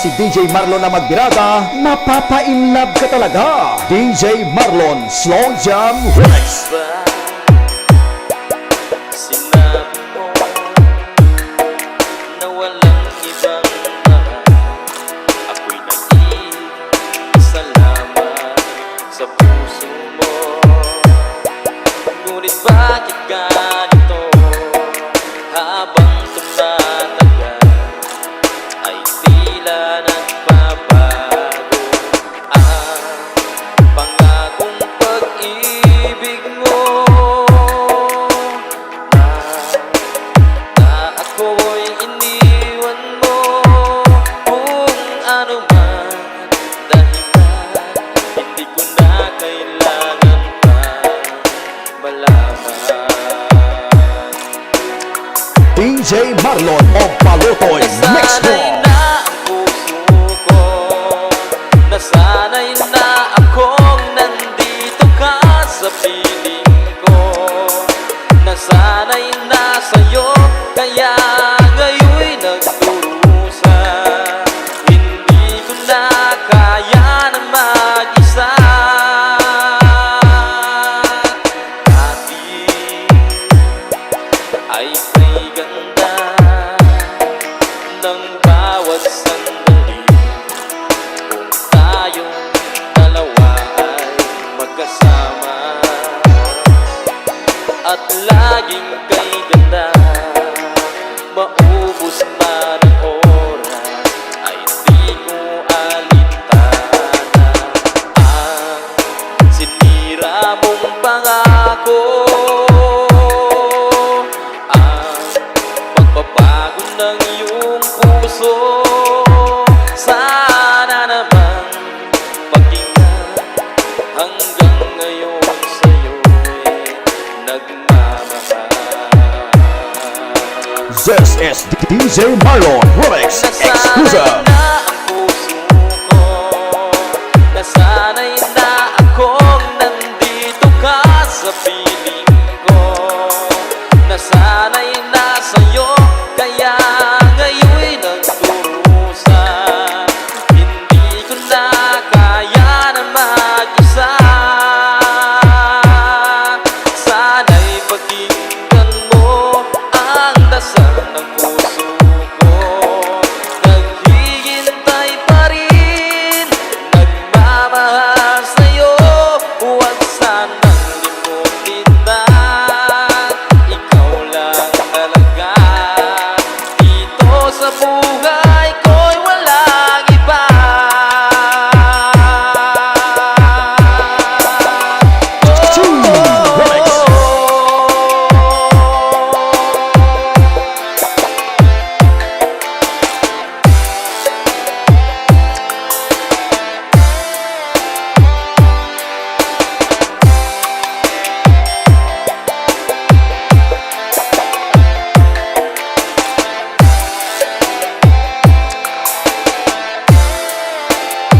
si DJ Marlon na magbirada, mapapa-inlove ka talaga. DJ Marlon Slow Jam Remix. Sinabi mo na walang ibang mahal, ako'y nag-iisa lamang sa puso mo. Ngunit bakit ganito? Habang tumatagal ay tila nagbabago ang pangakong pag-ibig mo. Na ako'y iniwan mo kung ano man dahilan, hindi ko na kailangan pa malaman. DJ Marlon o Palutoy Mix Pro. Nasanay na ang puso ko, nasanay na akong nandito ka sa piling ko. Nasanay na sa'yo, kaya ngayon'y nagdurusa. Hindi ko na kaya na mag-isa. Dati ay may ganda ng bawat sandali kung tayong dalawa ay magkasama. At laging kay ganda, maubos man ang oras, ay di ko alintana ang sinira mong pangako. Pagbabago ng iyong puso, sana naman pag-ingat. Hanggang ngayon sa'yo'y nagmamahal. This is DJ Marlon Remix Exclusive. Nasanay na ang puso ko, nasanay na akong nandito ka sa piling ko. Nasanay na sa'yo, kaya ngayon'y nagdurusa. Hindi ko na kaya na mag-isa. Sana'y pakinggan mo ang dasal ng puso ko. Naghihintay pa rin, nagmamahal sa'yo. Huwag sanang limutin na ikaw lang talaga. Dito sa buhay ko'y walang iba. Remix.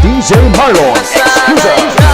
DJ Marlon Exclusive.